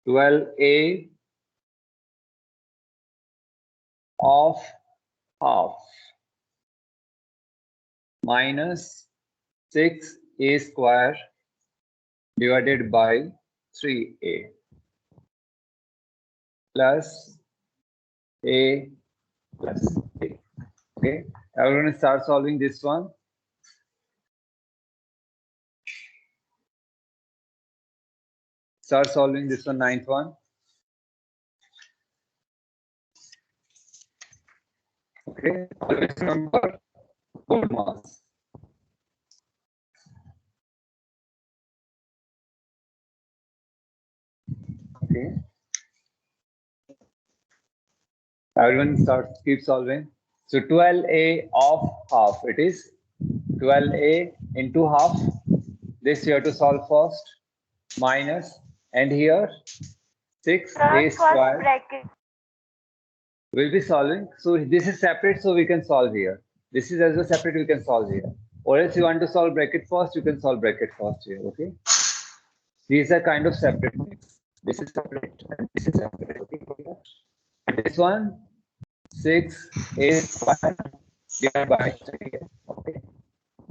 12a of half minus 6a square divided by 3a plus a plus a. Okay, now we're going to start solving this one. Start solving this one, ninth one. Okay, always remember BODMAS. Okay, everyone keep solving. So 12a of half, it is 12a into half. This you have to solve first. Minus, and here 6a square. Bracket. We'll be solving. So this is separate, so we can solve here. This is as well separate, we can solve here. Or else you want to solve bracket first, you can solve bracket first here. Okay. These are kind of separate things. This is separate and this is separate. Okay. This one 6a square divided by 3. Okay.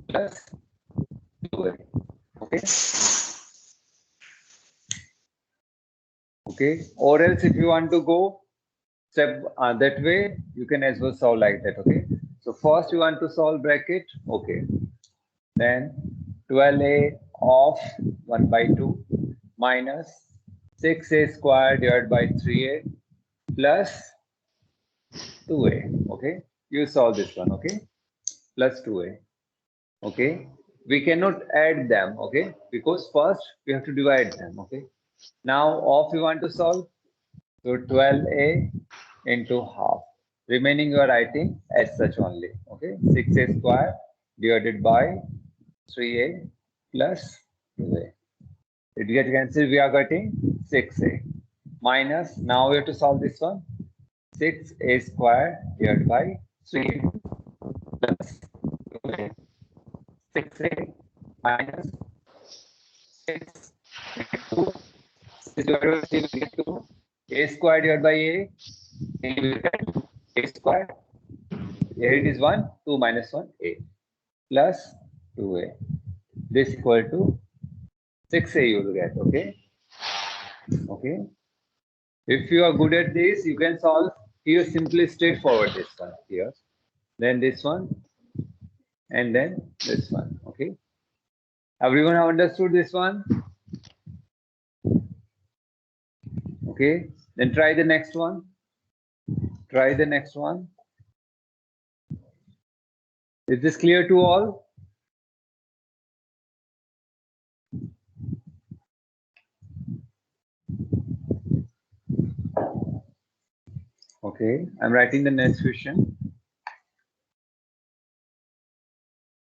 Plus 2a. Okay. Okay. Or else if you want to go step that way, you can as well solve like that. Okay, so first you want to solve bracket. Okay, then 12a of 1 by 2 minus 6a square divided by 3a plus 2a. Okay, you solve this one. Okay, plus 2a. Okay, we cannot add them. Okay, because first we have to divide them. Okay, now off we want to solve. So 12a into half. Remaining you are writing as such only. Okay, 6a square divided by 3a plus 2a. It gets cancelled. We are getting 6a minus. Now we have to solve this one. 6a square divided by 3 plus 2a. 6a minus 6 into 6 divided by 3 will get 2. A square divided by a will get a square. Here it is 1, 2 minus 1, a plus 2a. This equal to 6a you will get. Okay. Okay. If you are good at this, you can solve here simply straightforward this one here. Then this one. And then this one. Okay. Everyone have understood this one? Okay. Then try the next one. Try the next one. Is this clear to all? Okay, I'm writing the next question.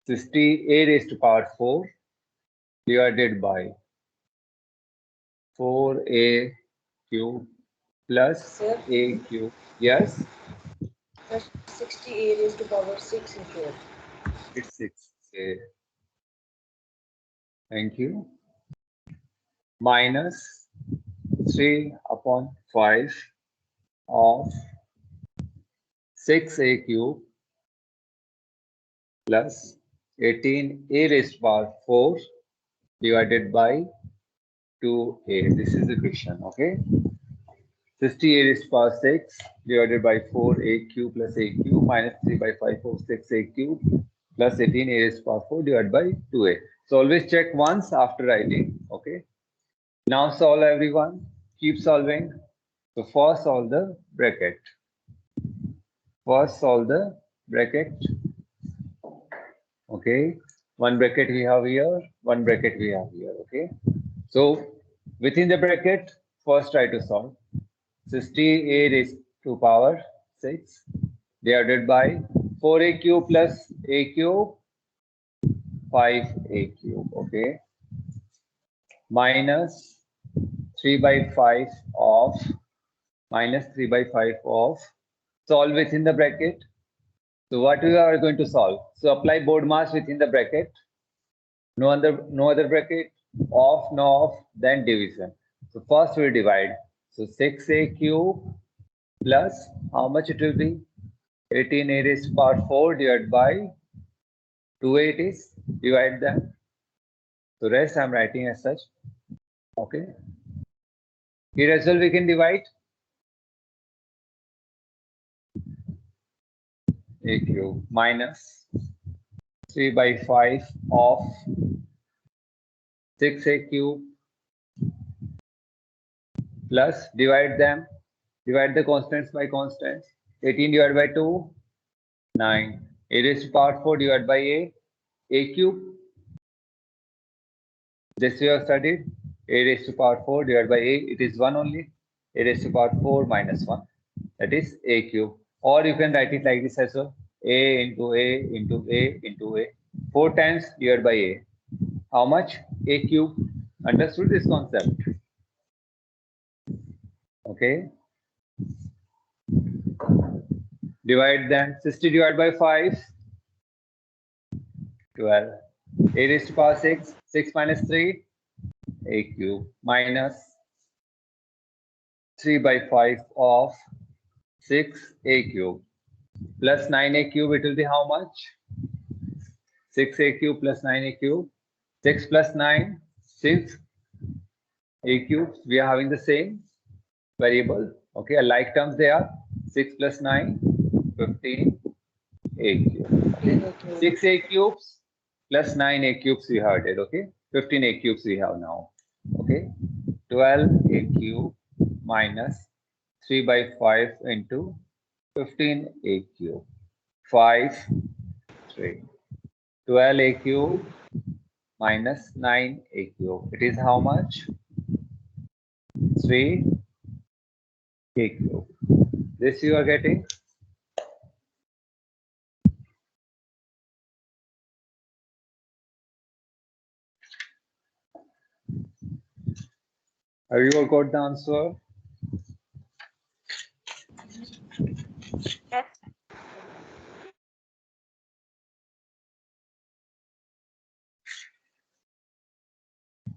60a raised to power 4 divided by 4a cube plus a cube. Yes? 60a raised to power 6 is here. It's 6a. Thank you. Minus 3 upon 5 of 6a cube plus 18a raised to power 4 divided by 2a. This is the question. Okay. 60a raised to power 6 divided by 4a cube plus a cube minus 3 by 5 of 6a cube plus 18a raised to power 4 divided by 2a. So always check once after writing. Okay. Now solve everyone. Keep solving. So first solve the bracket. First solve the bracket. Okay. One bracket we have here. One bracket we have here. Okay. So within the bracket, first try to solve. 60a raised to power 6 divided by 4a cube plus a cube 5a cube. Okay. Minus 3 by 5 of minus 3 by 5 of solve within the bracket. So what we are going to solve? So apply BODMAS within the bracket. No other bracket. Off, no off, then division. So first we divide. So 6a cube plus how much it will be? 18a raised to power 4 divided by 2a it is. Divide them. So rest I'm writing as such. Okay. Here as well we can divide. A cube minus 3 by 5 of 6a cube plus divide them. Divide the constants by constants. 18 divided by 2, 9. A raised to power 4 divided by a cube. This we have studied. A raised to power 4 divided by a, it is 1 only. A raised to power 4 minus 1, that is a cube. Or you can write it like this as well. A into a into a into a. 4 times divided by a. How much? A cube. Understood this concept? Okay. Divide them. 60 divided by 5. 12. A raised to power 6. 6 minus 3. A cube minus 3 by 5 of 6a cube plus 9a cube. It will be how much? 6a cube plus 9a cube. 6 plus 9, 6 a cube. We are having the same variable. Okay, alike terms they are. 6 plus 9, 15 a cube. Okay. 6 a cubes plus 9 a cubes we heard it. Okay, 15 a cubes we have now. Okay, 12 a cube minus 3 by 5 into 15 a cube. 5, 3. 12 a cube minus 9 a cube. It is how much? 3 a cube. This you are getting? Have you all got the answer? Yes.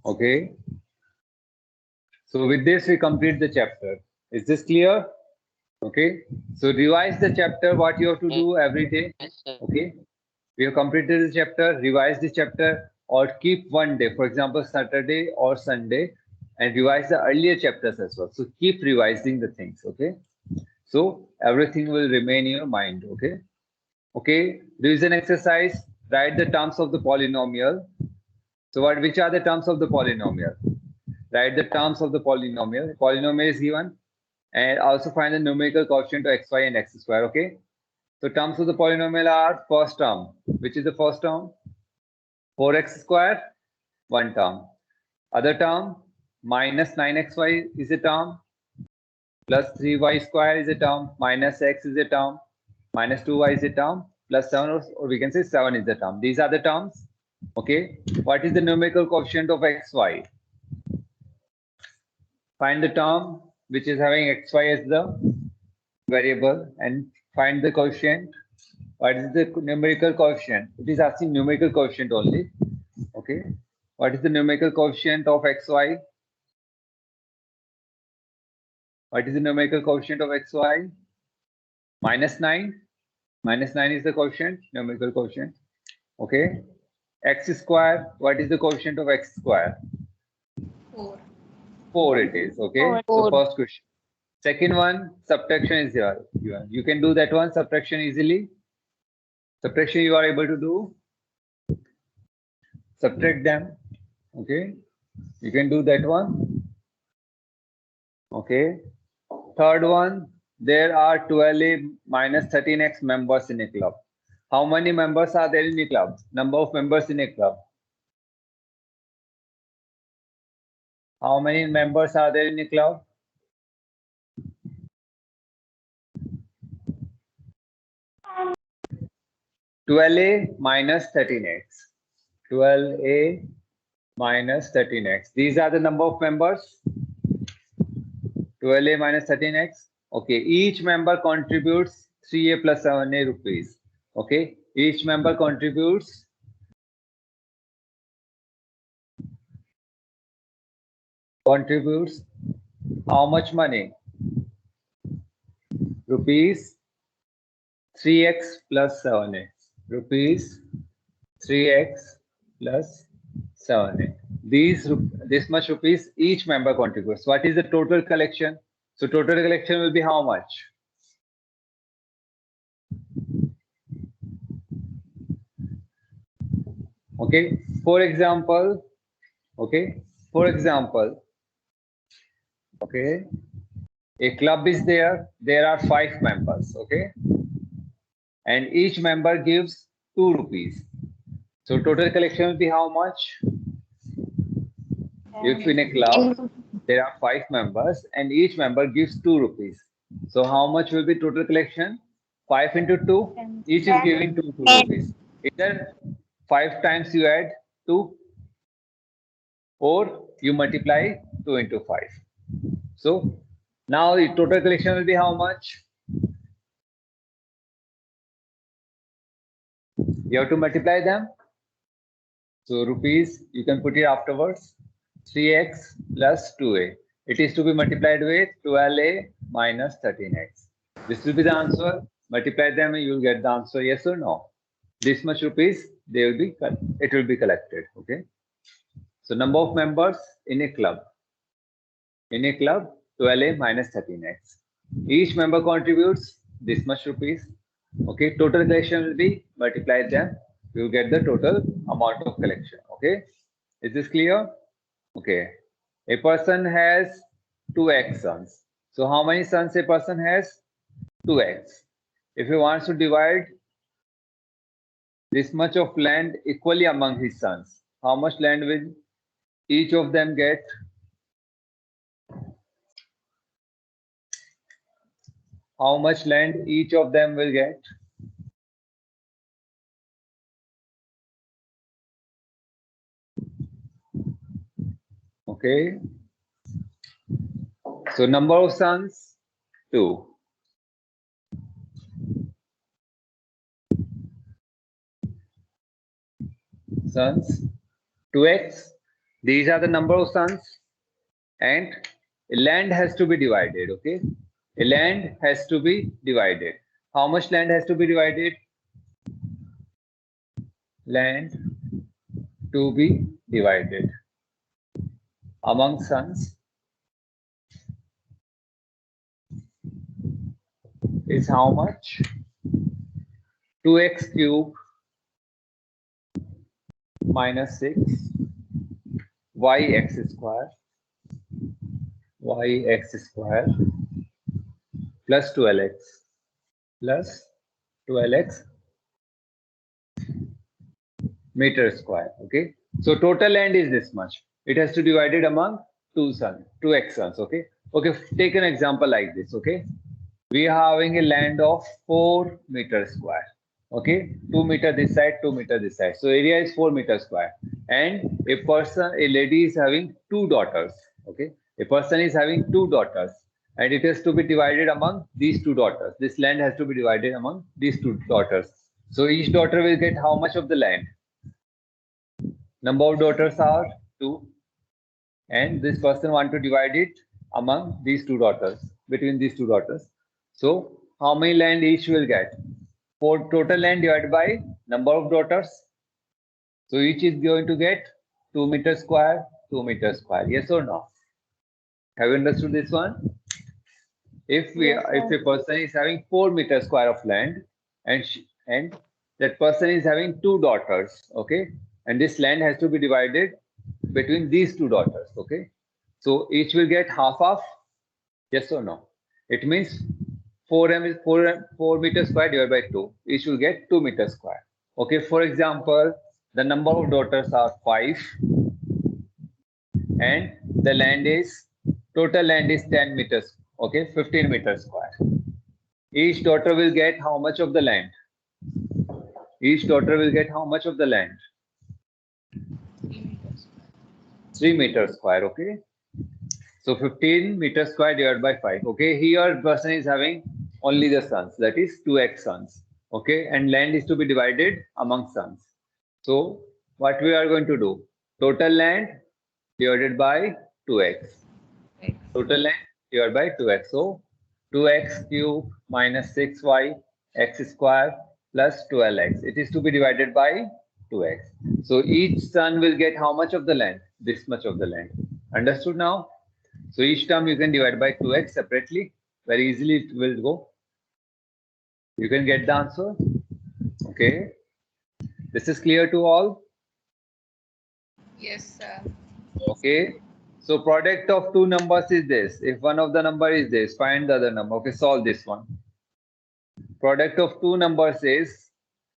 Okay. So with this we complete the chapter. Is this clear? Okay. So revise the chapter, what you have to do every day. Yes, sir. Okay. We have completed the chapter, revise the chapter, or keep one day, for example, Saturday or Sunday, and revise the earlier chapters as well. So keep revising the things. Okay. So everything will remain in your mind. Okay. Okay. Revision exercise. Write the terms of the polynomial. So which are the terms of the polynomial? Write the terms of the polynomial. Polynomial is given, and also find the numerical quotient of xy and x square. Okay. So terms of the polynomial are first term. Which is the first term? 4x square, one term. Other term, minus 9xy is a term, plus 3y square is a term, minus x is a term, minus 2y is a term, plus 7, or we can say 7 is the term. These are the terms. Okay. What is the numerical coefficient of xy? Find the term which is having xy as the variable and find the coefficient. What is the numerical coefficient? It is asking numerical coefficient only. Okay. What is the numerical coefficient of xy? What is the numerical coefficient of xy? Minus 9. Minus 9 is the coefficient, numerical coefficient. Okay. X square. What is the coefficient of x square? 4. 4 it is. Okay. So first question. Second one, subtraction is here. You can do that one, subtraction easily. Subtraction you are able to do. Subtract them. Okay. You can do that one. Okay. Third one, there are 12a minus 13x members in a club. How many members are there in a club? Number of members in a club. How many members are there in a club? (12a minus 13x). 12a minus 13x. These are the number of members. 12a minus 13x. Okay, each member contributes 3a plus 7a rupees. Okay, each member contributes contributes how much money? Rupees 3x plus 7x. Rupees 3x plus 7x. This much rupees each member contributes. What is the total collection? So total collection will be how much? Okay. For example, okay, a club is there. There are 5 members. Okay, and each member gives 2 rupees. So total collection will be how much? If in a club there are 5 members and each member gives 2 rupees. So how much will be total collection? 5 into 2, each is giving 2 rupees. Either 5 times you add 2 or you multiply 2 into 5. So now the total collection will be how much? You have to multiply them. So rupees, you can put it afterwards. 3x plus 2a. It is to be multiplied with 12a minus 13x. This will be the answer. Multiply them and you will get the answer, yes or no. This much rupees, it will be collected. Okay. So number of members in a club. In a club, 12a minus 13x. Each member contributes this much rupees. Okay, total collection will be multiply them. You will get the total amount of collection. Okay, is this clear? Okay, a person has 2x sons. So how many sons a person has? 2x. If he wants to divide this much of land equally among his sons, how much land will each of them get? How much land each of them will get? Okay. So number of sons, 2. Sons, 2x. These are the number of sons. And land has to be divided. Okay. A land has to be divided. How much land has to be divided? Land to be divided among sons is how much? 2x cube minus 6 yx square plus 12x meter square. Okay, so total land is this much. It has to be divided among 2x sons. Okay, take an example like this. Okay, we are having a land of 4 meters square. Okay, 2 meter this side, 2 meter this side. So area is 4 meters square. And a lady is having 2 daughters. Okay, a person is having 2 daughters, and it has to be divided among these 2 daughters. This land has to be divided among these 2 daughters. So each daughter will get how much of the land? Number of daughters are 2, and this person want to divide it among these 2 daughters, between these 2 daughters. So how many land each will get? For total land divided by number of daughters. So each is going to get 2 meters square, 2 meters square. Yes or no? Have you understood this one? If a person is having 4 meters square of land, and that person is having 2 daughters, okay, and this land has to be divided between these 2 daughters. Okay, so each will get half. Yes or no? It means 4m is 4 meters square divided by 2. Each will get 2 meters square. Okay, for example, the number of daughters are 5, and the total land is 10 meters. Okay, 15 meters square. Each daughter will get how much of the land? Each daughter will get how much of the land? 3 meters square. Okay, so 15 meters square divided by 5. Okay, here person is having only the sons, that is 2x sons. Okay, and land is to be divided among sons. So what we are going to do? Total land divided by 2x. Total length divided by 2x. So 2x cube minus 6y x square plus 12x. It is to be divided by 2x. So each term will get how much of the length? This much of the length. Understood now? So each term you can divide by 2x separately. Very easily it will go. You can get the answer. Okay. This is clear to all? Yes, sir. Okay. So product of two numbers is this. If one of the number is this, find the other number. Okay, solve this one. Product of two numbers is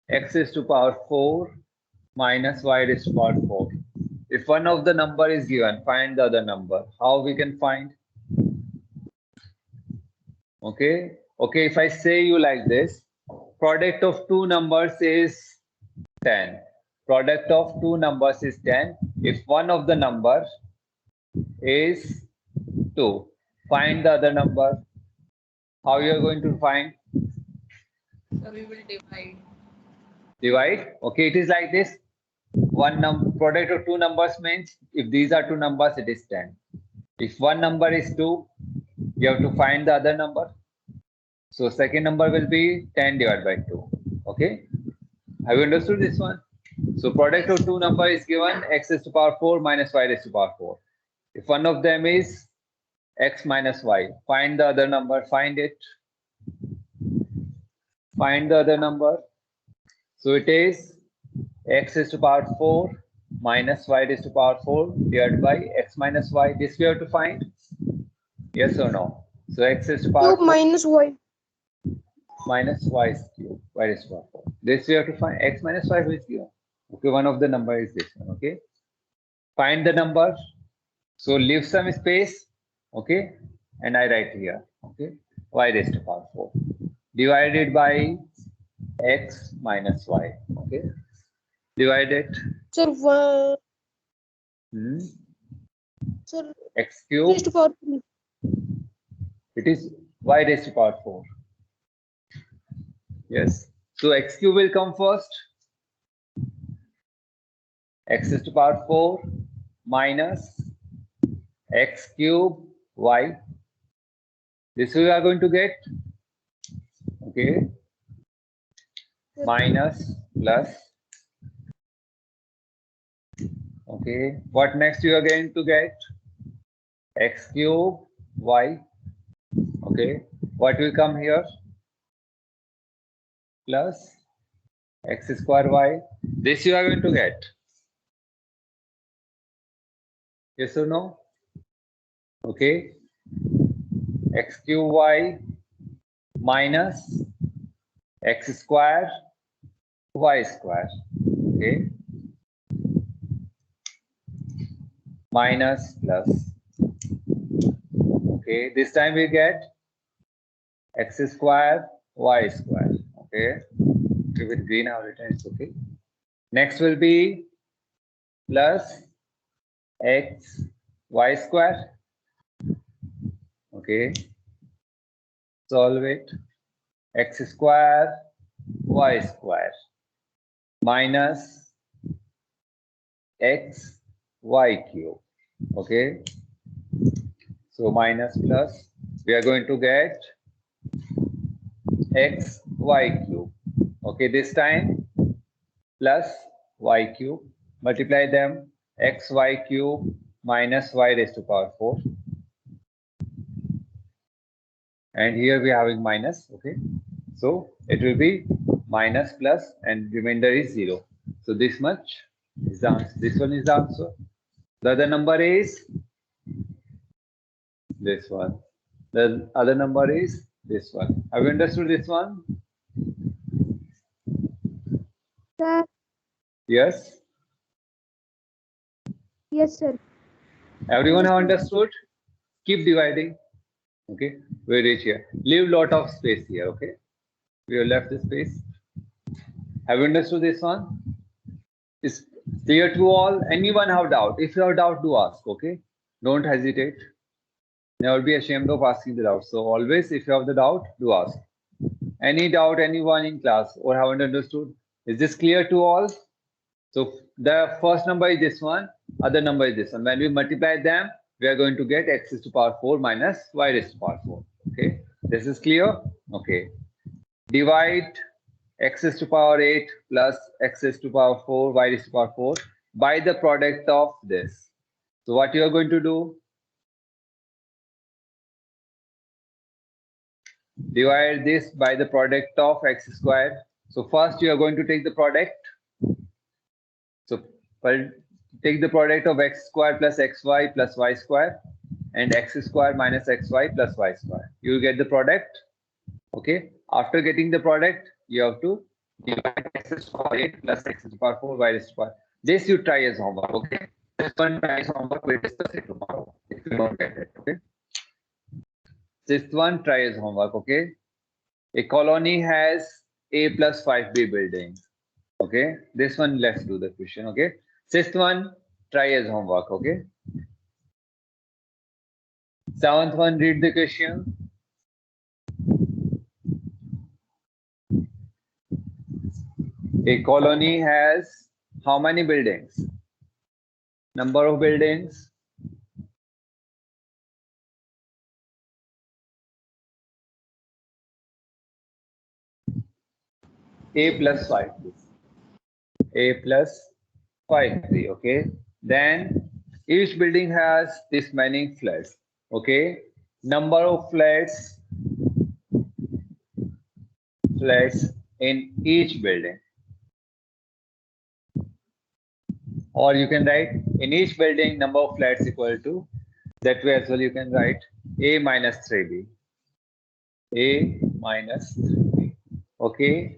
x raised to power 4 minus y raised to power 4. If one of the number is given, find the other number. How we can find? Okay. Okay, if I say you like this, product of two numbers is 10. Product of two numbers is 10. If one of the numbers is 2, find the other number. How you are going to find? So we will divide. Divide. Okay, it is like this. Product of two numbers means if these are two numbers, it is 10. If one number is 2, you have to find the other number. So second number will be 10 divided by 2. Okay. Have you understood this one? So product of two number is given x raised to power 4 minus y raised to power 4. If one of them is x minus y, find the other number, find it. Find the other number. So it is x raised to power 4 minus y raised to power 4 divided by x minus y. This we have to find. Yes or no? So x raised to power 4 minus y. Minus y cube, y raised to power 4. This we have to find x minus y is given. Okay, one of the number is this one. Okay, find the number. So leave some space. Okay, and I write here. Okay, y raised to power 4 divided by x minus y. Okay, divide it. Sir, sir, X cube. raised to power 3. It is y raised to power 4. Yes. So x cube will come first. X raised to power 4 minus x cube y. This we are going to get. Okay. Minus plus. Okay. What next you are going to get? X cube y. Okay. What will come here? Plus x square y. This you are going to get. Yes or no? Okay. X cube y minus x square y square. Okay. Minus plus. Okay. This time we get x square y square. Okay. With green or written, it's okay. Next will be plus x y square. Okay. Solve it. X square y square minus x y cube. Okay. So minus plus, we are going to get x y cube. Okay, this time plus y cube, multiply them, x y cube minus y raised to power 4. And here we are having minus. Okay, so it will be minus plus and remainder is 0. So this much is the answer. This one is the answer. The other number is this one. The other number is this one. Have you understood this one? Sir, Yes. yes, sir. Everyone have understood? Keep dividing. Okay, we reach here. Leave lot of space here. Okay, we have left the space. Have you understood this one? Is clear to all? Anyone have doubt? If you have doubt, do ask. Okay, don't hesitate. Never be ashamed of asking the doubt. So always, if you have the doubt, do ask. Any doubt, anyone in class or haven't understood? Is this clear to all? So the first number is this one, other number is this one. When we multiply them, we are going to get x raised to power 4 minus y raised to power 4. Okay, this is clear. Okay, divide x raised to power 8 plus x raised to power 4 y raised to power 4 by the product of this. So what you are going to do? Divide this by the product of x squared. So first you are going to take the product. So take the product of x squared plus xy plus y squared and x squared minus xy plus y squared. You will get the product. Okay. After getting the product, you have to divide x to the power 8 plus x to the power 4 y to the power. This you try as homework. Okay. This one try as homework. We'll discuss it tomorrow if you don't get it. Okay. This one try as homework. Okay. A colony has A plus 5B buildings. Okay. This one let's do the question. Okay. This one try as homework. Okay. Seventh one, read the question. A colony has how many buildings? Number of buildings? A plus 5. A plus 5B. Okay. Then each building has this many flats. Okay. Number of flats in each building. Or you can write in each building number of flats equal to, that way as well you can write A minus 3B. A minus 3B. Okay.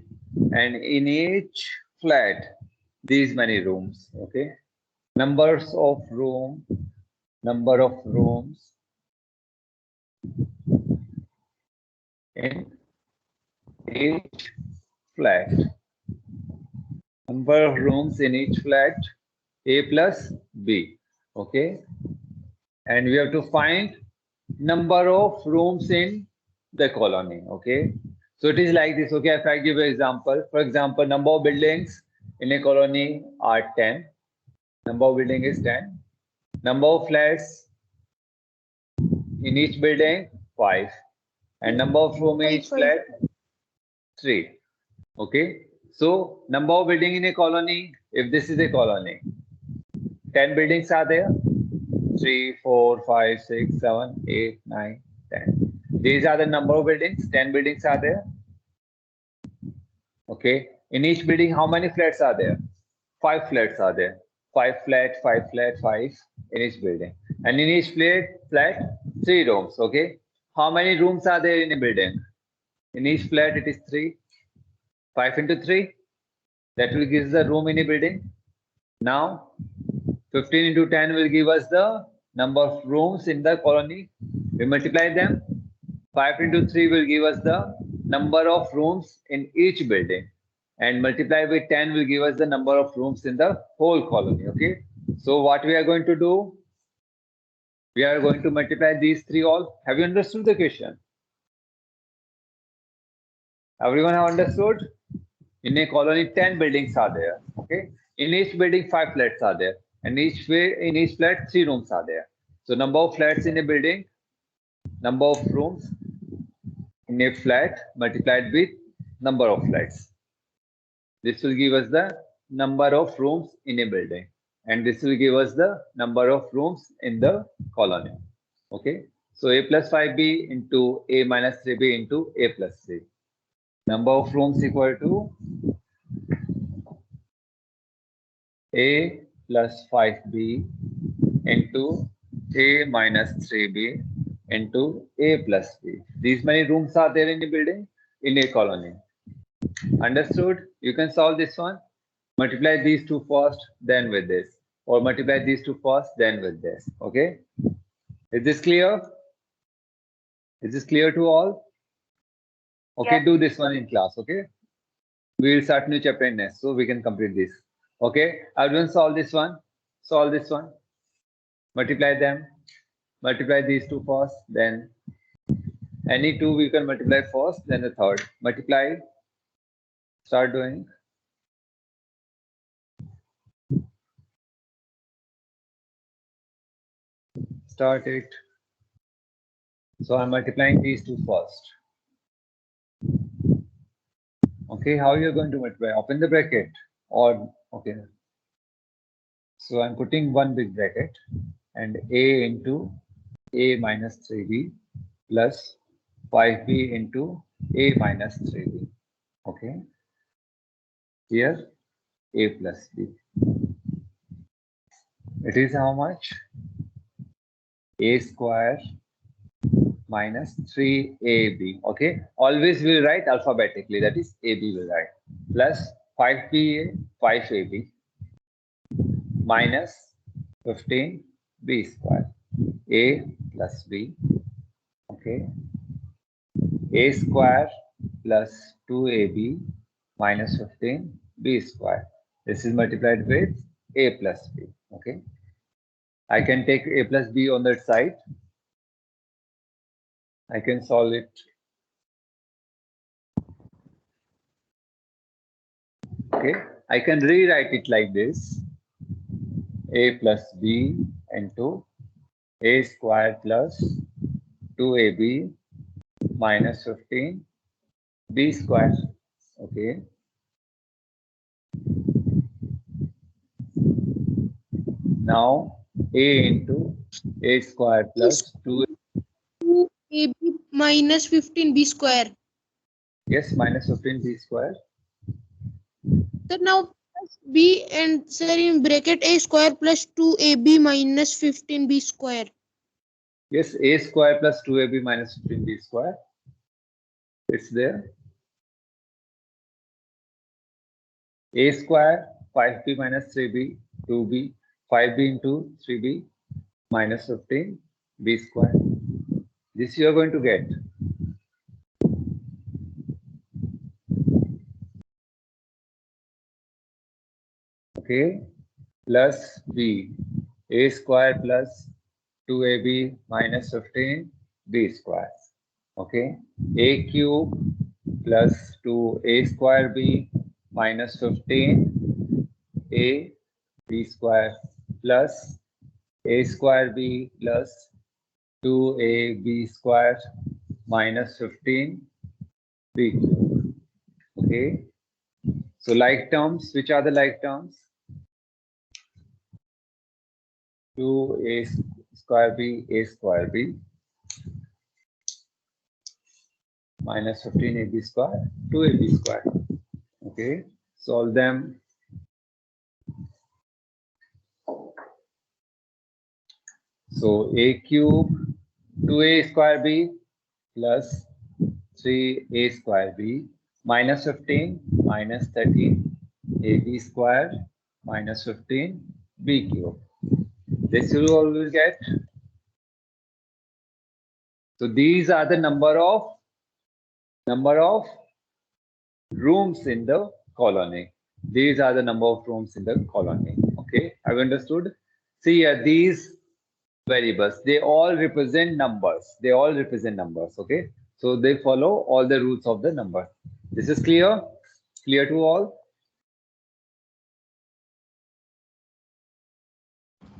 And in each flat, these many rooms. Okay. Number of rooms in each flat. Number of rooms in each flat, A plus B. Okay. And we have to find number of rooms in the colony. Okay. So it is like this. Okay. If I give you an example, for example, number of buildings in a colony are 10. Number of building is 10. Number of flats in each building 5. And number of room in each flat 3. Okay. So number of building in a colony, if this is a colony, 10 buildings are there. 3, 4, 5, 6, 7, 8, 9, 10. These are the number of buildings. 10 buildings are there. Okay. In each building, how many flats are there? 5 flats are there. 5 flat, 5 flat, 5 in each building. And in each flat, 3 rooms. Okay. How many rooms are there in a building? In each flat, it is 3. 5 into 3. That will give us the room in a building. Now, 15 into 10 will give us the number of rooms in the colony. We multiply them. 5 into 3 will give us the number of rooms in each building. And multiply with 10 will give us the number of rooms in the whole colony. Okay. So what we are going to do? We are going to multiply these 3 all. Have you understood the question? Everyone have understood? In a colony, 10 buildings are there. Okay. In each building, 5 flats are there. And in each flat, 3 rooms are there. So number of flats in a building, number of rooms in a flat multiplied with number of flats. This will give us the number of rooms in a building. And this will give us the number of rooms in the colony. Okay. So A plus 5B into A minus 3B into A plus 3. Number of rooms equal to A plus 5B into A minus 3B into A plus B. These many rooms are there in the building, in a colony. Understood? You can solve this one. Multiply these two first, then with this. Or multiply these two first, then with this. Okay? Is this clear? Is this clear to all? Okay, yes. Do this one in class. Okay? We will start new chapter in next, so we can complete this. Okay? Everyone solve this one. Solve this one. Multiply them. Multiply these two first, then any two we can multiply first, then the third. Multiply. Start doing. start it. So I'm multiplying these two first. Okay, how you're going to multiply? Open the bracket or okay. So I'm putting one big bracket and a into a minus 3b plus 5b into a minus 3b. Okay. Here a plus b. It is how much? A square minus 3ab. Okay. Always we'll write alphabetically. That is ab will write plus 5ab minus 15b square. A plus b. Okay. A square plus 2ab minus 15b square. This is multiplied with a plus b. Okay. I can take a plus b on that side. I can solve it. Okay. I can rewrite it like this. A plus b into a square plus 2ab minus 15b square. Okay. Now a into a square plus 2. 2ab minus 15b square. Yes, minus 15b square. Sir, now plus b and sir in bracket a square plus 2ab minus 15b square. Yes, a square plus 2ab minus 15b square. It's there. A square 5b minus 3b 2b 5b into 3b minus 15b square. This you are going to get. Okay, plus b. A square plus 2ab minus 15b square. Okay, a cube plus 2a square b minus 15a b square plus a square b plus 2ab square minus 15b cube. Okay, so like terms, which are the like terms? 2a square b a square b minus 15ab square 2ab square. Okay, solve them. So a cube 2a square b plus 3a square b minus 15 minus 13 ab square minus 15 b cube. This you will always get. So these are the number of rooms in the colony. These are the number of rooms in the colony. Okay, have you understood? See here, these variables, they all represent numbers. They all represent numbers. Okay, so they follow all the rules of the number. This is clear? Clear to all?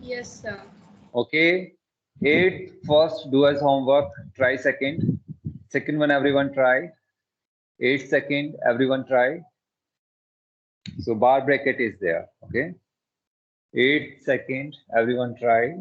Yes, sir. Okay. 8 first do as homework. Try second. Second one everyone try. 8 second everyone try. So bar bracket is there. Okay. 8 second everyone try.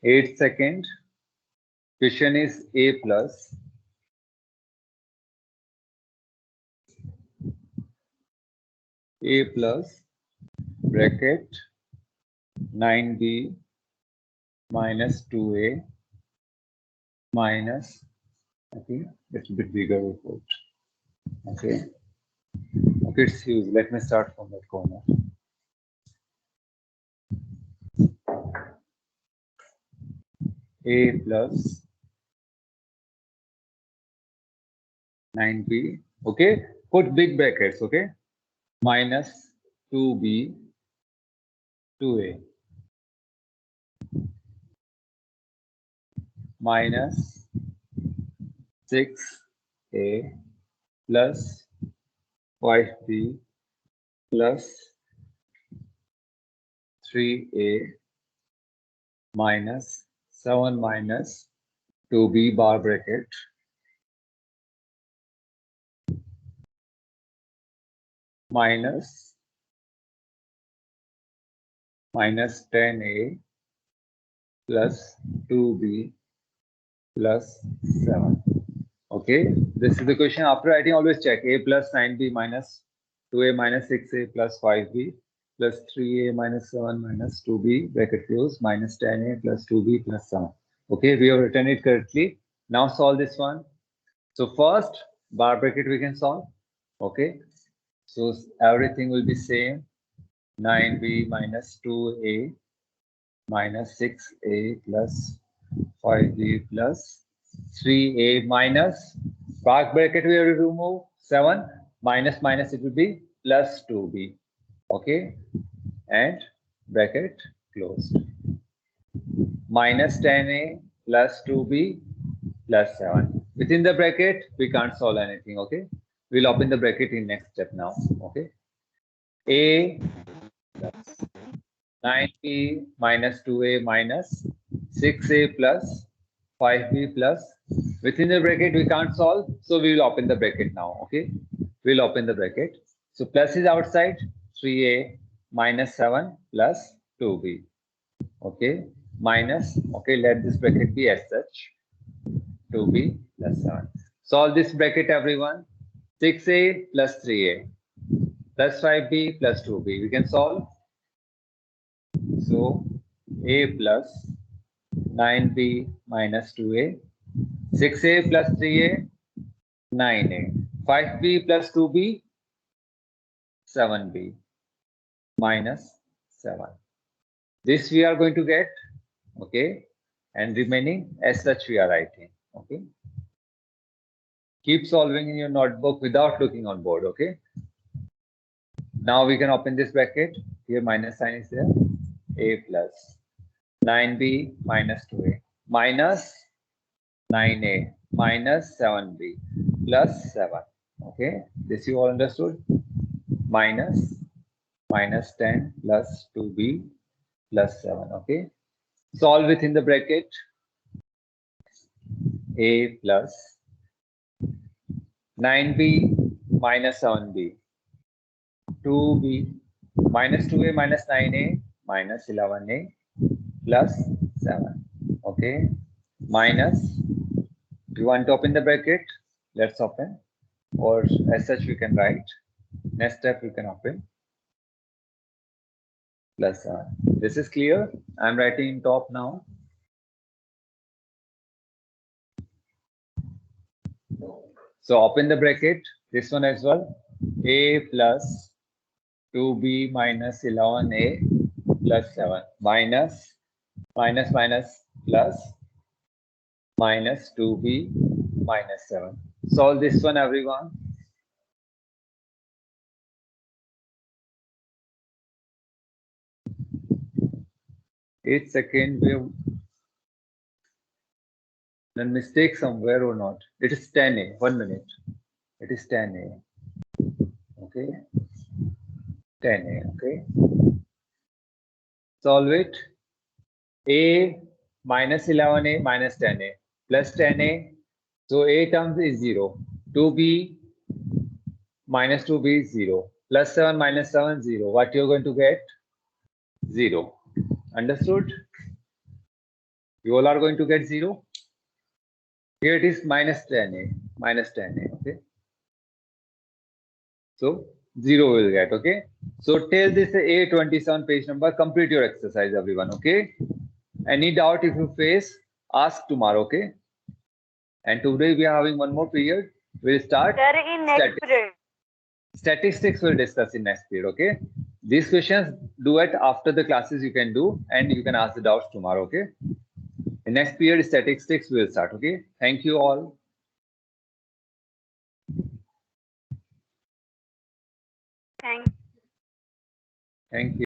Eight second. Question is a plus bracket 9b minus 2a minus I think it's a bit bigger report. Okay. Okay, it's huge. Let me start from that corner. A plus 9b. Okay, put big brackets. Okay, minus 2b 2a minus 6a plus 5b plus 3a minus 7 minus 2b bar bracket minus 10a plus 2b plus 7. Okay, this is the question. After writing, always check a plus 9b minus 2a minus 6a plus 5b plus 3a minus 7 minus 2b bracket close minus 10a plus 2b plus 7. Okay, we have written it correctly. Now solve this one. So first bar bracket we can solve. Okay, so everything will be same. 9b minus 2a minus 6a plus 5b plus 3a minus back bracket we have to remove 7 minus minus it will be plus 2b. Okay, and bracket closed. Minus 10a plus 2b plus 7. Within the bracket we can't solve anything. Okay, we'll open the bracket in next step now. Okay, a plus 9b minus 2a minus 6a plus 5b plus within the bracket we can't solve, so we will open the bracket now. Okay, we'll open the bracket. So plus is outside, 3a minus 7 plus 2b. Okay, minus, okay, let this bracket be as such, 2b plus 7. Solve this bracket everyone. 6a plus 3a plus 5b plus 2b. We can solve. So a plus 9b minus 2a, 6a plus 3a, 9a, 5b plus 2b, 7b minus 7. This we are going to get, okay, and remaining as such we are writing. Okay, keep solving in your notebook without looking on board. Okay, now we can open this bracket. Here minus sign is there. A plus 9b minus 2a minus 9a minus 7b plus 7. Okay, this you all understood. Minus 10 plus 2b plus 7. Okay, solve within the bracket. A plus 9b minus 7b, 2b minus 2a minus 9a minus 11a plus 7. Okay, minus, you want to open the bracket? Let's open, or as such we can write. Next step we can open plus 7. This is clear. I'm writing in top now. So open the bracket, this one as well. A plus 2b minus 11a plus 7 minus plus minus 2b minus 7. Solve this one everyone. Each second we have done mistake somewhere or not. It is 10a. 1 minute. It is 10a. Okay. 10a. Okay. Solve it. A minus 11a minus 10a plus 10a. So a terms is 0. 2b minus 2b is 0. Plus 7 minus 7 0. What you're going to get? 0. Understood? You all are going to get 0. Here it is minus 10a. Minus 10a. Okay. So 0 will get. Okay. So till this A27 page number, complete your exercise, everyone. Okay. Any doubt if you face, ask tomorrow. Okay. And today we are having one more period. We'll start Sir, in next period. statistics. We'll discuss in next period. Okay. These questions do it after the classes. You can do, and you can ask the doubts tomorrow. Okay. In next period, statistics will start. Okay. Thank you all. Thank Thank you.